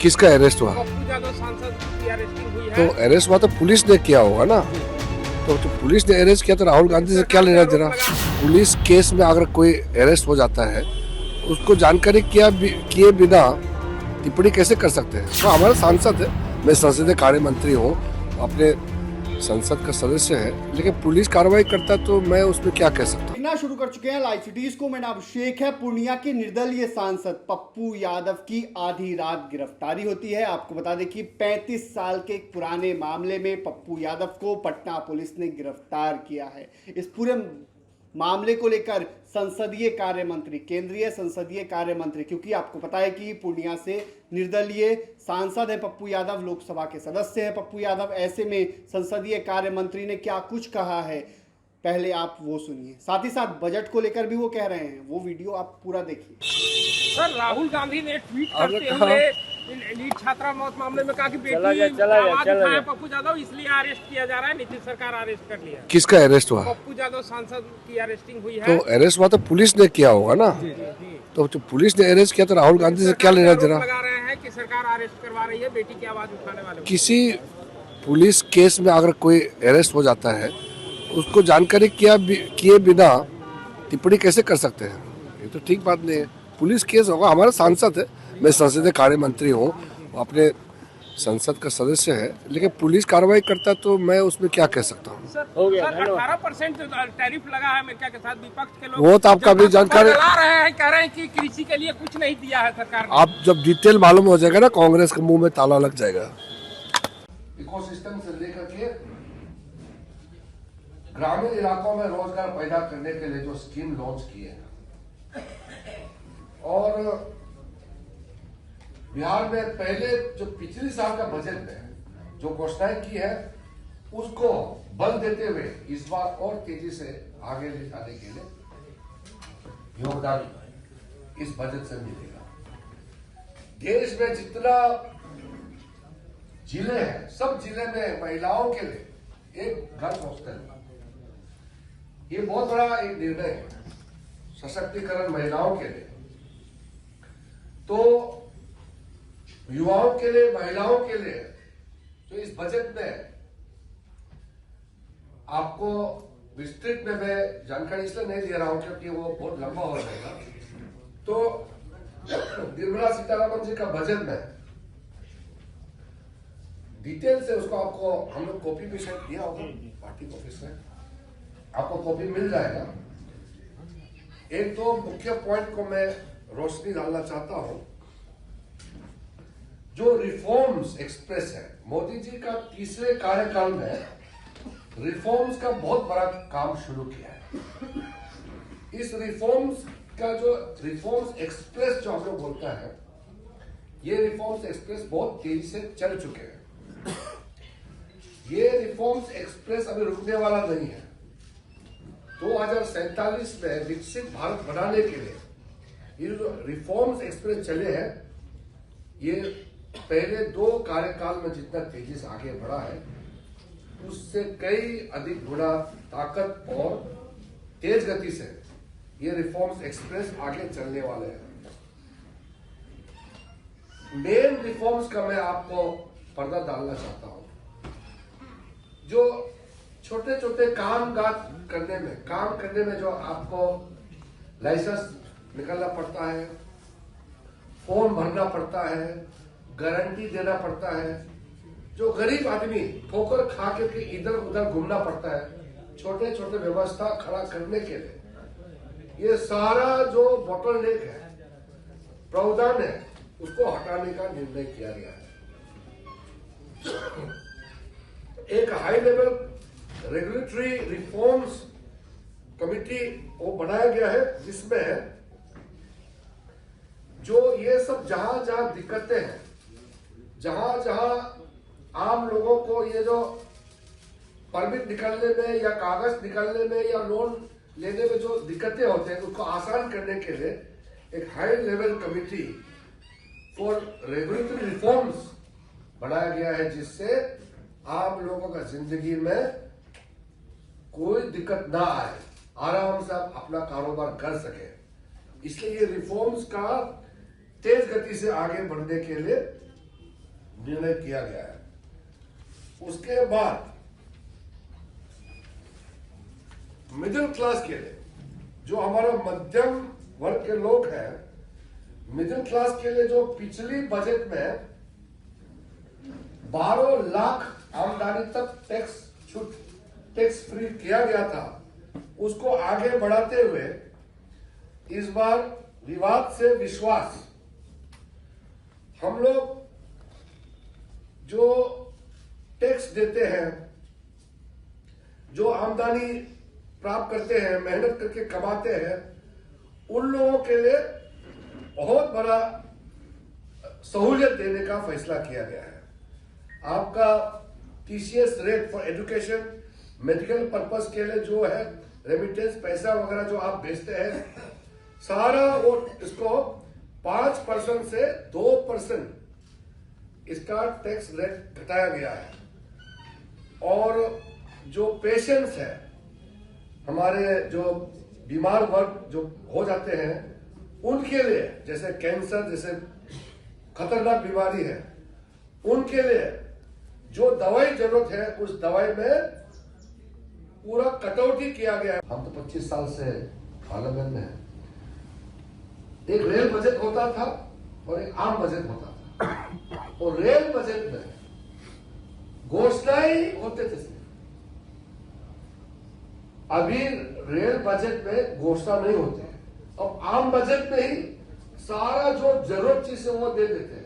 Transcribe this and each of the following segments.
किसका अरेस्ट हुआ? पप्पू यादव सांसद की अरेस्टिंग हुई तो है। अरेस्ट हुआ तो पुलिस ने किया होगा ना। तो पुलिस ने अरेस्ट किया तो राहुल गांधी से क्या लेना देना? पुलिस केस में अगर कोई अरेस्ट हो जाता है उसको जानकारी किए बिना टिप्पणी कैसे कर सकते हैं? तो हमारा सांसद है, मैं संसदीय कार्य मंत्री हूँ, अपने संसद का सदस्य है, लेकिन पुलिस कार्रवाई करता तो मैं उसमें क्या कह सकता हूँ? देखना शुरू कर चुके हैं लाइव सिटीज को। मैं नाम शेख है। पूर्णिया के निर्दलीय सांसद पप्पू यादव की आधी रात गिरफ्तारी होती है। आपको बता दें कि 35 साल के एक पुराने मामले में पप्पू यादव को पटना पुलिस ने गिरफ्तार किया है। इस पूरे मामले को लेकर संसदीय कार्य मंत्री, केंद्रीय संसदीय कार्य मंत्री, क्योंकि आपको पता है कि पूर्णिया से निर्दलीय सांसद है पप्पू यादव, लोकसभा के सदस्य हैं पप्पू यादव, ऐसे में संसदीय कार्य मंत्री ने क्या कुछ कहा है पहले आप वो सुनिए। साथ ही साथ बजट को लेकर भी वो कह रहे हैं, वो वीडियो आप पूरा देखिए। सर, राहुल गांधी ने ट्वीट करते हुए नीट छात्रा मौत मामले में कहा कि बेटी आवाज उठाए पप्पू यादव, इसलिए अरेस्ट किया जा रहा है। नीतीश सरकार अरेस्ट कर लिया। किसका अरेस्ट हुआ? पप्पू यादव सांसद की अरेस्टिंग हुई है। तो अरेस्ट हुआ तो पुलिस ने किया होगा ना। तो पुलिस ने अरेस्ट किया तो राहुल गांधी से क्या लेना देना? लगा रहे हैं कि सरकार अरेस्ट करवा रही है बेटी की आवाज उठाने वाले। किसी पुलिस केस में अगर कोई अरेस्ट हो जाता है उसको जानकारी किए बिना टिप्पणी कैसे कर सकते हैं? ये तो ठीक बात नहीं है। पुलिस केस होगा, हमारा सांसद है, मैं संसदीय कार्य मंत्री हूँ, अपने संसद का सदस्य है, लेकिन पुलिस कार्रवाई करता तो मैं उसमें क्या कह सकता हूँ? सर, 18% टैरिफ लगा है अमेरिका के साथ। विपक्ष के लोग वो तो आपका भी जानकारी रहे हैं, कह रहे हैं कि कृषि के लिए कुछ नहीं दिया है सरकार ने। आप जब डिटेल मालूम हो जाएगा ना, कांग्रेस के मुंह में ताला लग जाएगा। इकोसिस्टम से लेकर के ग्रामीण इलाकों में रोजगार पैदा करने के लिए जो स्कीम लॉन्च की है, और बिहार में पहले जो पिछले साल का बजट में जो घोषणाएं की है उसको बल देते हुए इस बार और तेजी से आगे ले जाने के लिए योगदान इस बजट से मिलेगा। देश में जितना जिले हैं, सब जिले में महिलाओं के लिए एक गर्ल्स हॉस्टल, ये बहुत बड़ा एक निर्णय है सशक्तिकरण महिलाओं के लिए। तो युवाओं के लिए, महिलाओं के लिए तो इस बजट में आपको विस्तृत में मैं जानकारी इसलिए नहीं दे रहा हूं क्योंकि वो बहुत लंबा हो जाएगा। तो निर्मला सीतारमण जी का बजट में डिटेल से उसको आपको हम लोग कॉपी भी शायद दिया होगा पार्टी ऑफिस में, आपको कॉपी मिल जाएगा। एक तो मुख्य पॉइंट को मैं रोशनी डालना चाहता हूं। जो रिफॉर्म्स एक्सप्रेस है, मोदी जी का तीसरे कार्यकाल में रिफॉर्म्स का बहुत बड़ा काम शुरू किया है। इस रिफॉर्म्स का जो रिफॉर्म्स एक्सप्रेस जो हम लोग बोलता है, ये रिफॉर्म्स एक्सप्रेस बहुत तेजी से चल चुके हैं। ये रिफॉर्म्स एक्सप्रेस अभी रुकने वाला नहीं है। 2047 में विकसित भारत बनाने के लिए ये जो रिफॉर्म्स एक्सप्रेस चले हैं, ये पहले 2 कार्यकाल में जितना तेजी से आगे बढ़ा है उससे कई अधिक गुना ताकत और तेज गति से ये रिफॉर्म्स एक्सप्रेस आगे चलने वाले हैं। मेन रिफॉर्म्स का मैं आपको पर्दा डालना चाहता हूं। जो छोटे छोटे काम करने में जो आपको लाइसेंस निकालना पड़ता है, फॉर्म भरना पड़ता है, गारंटी देना पड़ता है, जो गरीब आदमी ठोकर खा के इधर उधर घूमना पड़ता है, छोटे छोटे व्यवस्था खड़ा करने के लिए ये सारा जो बॉटलनेक है, प्रावधान है, उसको हटाने का निर्णय किया गया है। एक high level regulatory reforms committee वो बनाया गया है, जिसमें जो ये सब जहां जहां दिक्कतें हैं, जहां जहां आम लोगों को ये जो परमिट निकालने में या कागज निकालने में या लोन लेने में जो दिक्कतें होते हैं, उसको आसान करने के लिए एक high level committee for regulatory reforms बनाया गया है, जिससे आम लोगों का जिंदगी में कोई दिक्कत ना आए, आराम से आप अपना कारोबार कर सके। इसलिए ये रिफॉर्म्स का तेज गति से आगे बढ़ने के लिए निर्णय किया गया है। उसके बाद मिडिल क्लास के लिए, जो हमारा मध्यम वर्ग के लोग हैं, मिडिल क्लास के लिए जो पिछली बजट में 12 लाख आमदनी तक टैक्स फ्री किया गया था, उसको आगे बढ़ाते हुए इस बार विवाद से विश्वास, हम लोग जो टैक्स देते हैं, जो आमदनी प्राप्त करते हैं, मेहनत करके कमाते हैं, उन लोगों के लिए बहुत बड़ा सहूलियत देने का फैसला किया गया है। आपका TCS rate for education, medical purpose के लिए जो है रेमिटेंस पैसा वगैरह जो आप भेजते हैं, सारा वो इसको 5% से 2% इसका टैक्स रेट घटाया गया है। और जो पेशेंट्स है, हमारे जो बीमार वर्ग जो हो जाते हैं, उनके लिए, जैसे कैंसर जैसे खतरनाक बीमारी है, उनके लिए जो दवाई जरूरत है, उस दवाई में पूरा कटौती किया गया है। हम तो 25 साल से पार्लियामेंट में हैं। एक रेल बजट होता था और एक आम बजट होता था, और रेल बजट में घोषणाएं होते थे। अभी रेल बजट में घोषणा नहीं होती है, अब आम बजट में ही सारा जो जरूरत चीज है वो दे देते हैं।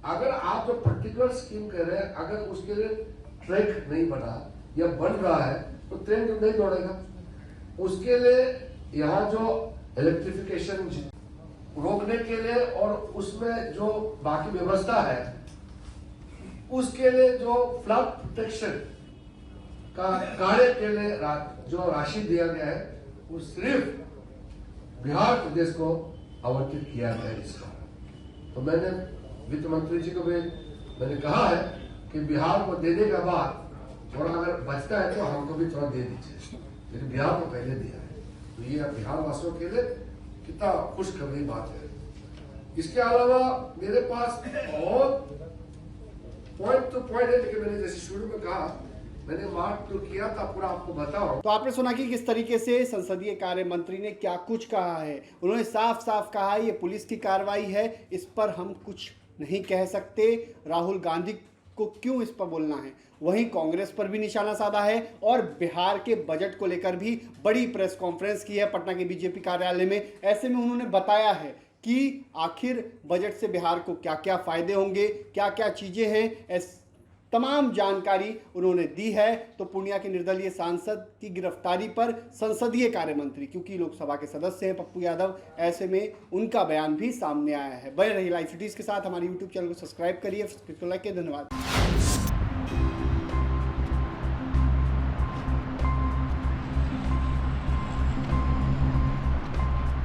अगर आप जो पर्टिकुलर स्कीम कर रहे हैं, अगर उसके लिए ट्रैक नहीं बना या बन रहा है, तो ट्रेन नहीं दौड़ेगा। उसके लिए यहाँ जो इलेक्ट्रिफिकेशन रोकने के लिए और उसमें जो बाकी व्यवस्था है, उसके लिए जो फ्लड प्रोटेक्शन का कार्य के लिए जो राशि दिया गया है, वो सिर्फ बिहार प्रदेश को आवंटित किया गया है। इसका तो मैंने वित्त मंत्री जी को भी मैंने कहा है कि बिहार को देने के बाद थोड़ा अगर बचता है तो हमको भी थोड़ा दे दीजिए, लेकिन बिहार को पहले दिया है। तो ये बिहार वासियों के लिए कितना खुशखबरी बात है। इसके अलावा मेरे पास बहुत पॉइंट टू पॉइंट है, लेकिन मैंने जैसे शुरू में कहा, मैंने मार्क तो किया था, पूरा आपको बताओ। तो आपने सुना कि किस तरीके से संसदीय कार्य मंत्री ने क्या कुछ कहा है। उन्होंने साफ साफ कहा है ये पुलिस की कार्रवाई है, इस पर हम कुछ नहीं कह सकते। राहुल गांधी को क्यों इस पर बोलना है। वहीं कांग्रेस पर भी निशाना साधा है और बिहार के बजट को लेकर भी बड़ी प्रेस कॉन्फ्रेंस की है पटना के बीजेपी कार्यालय में। ऐसे में उन्होंने बताया है कि आखिर बजट से बिहार को क्या क्या फायदे होंगे, क्या क्या चीजें हैं, तमाम जानकारी उन्होंने दी है। तो पूर्णिया के निर्दलीय सांसद की गिरफ्तारी पर संसदीय कार्य मंत्री, क्योंकि लोकसभा के सदस्य हैं पप्पू यादव, ऐसे में उनका बयान भी सामने आया है। बने रहिए लाइव सिटीज के साथ, हमारे यूट्यूब चैनल को सब्सक्राइब करिए, लाइक करिए। धन्यवाद।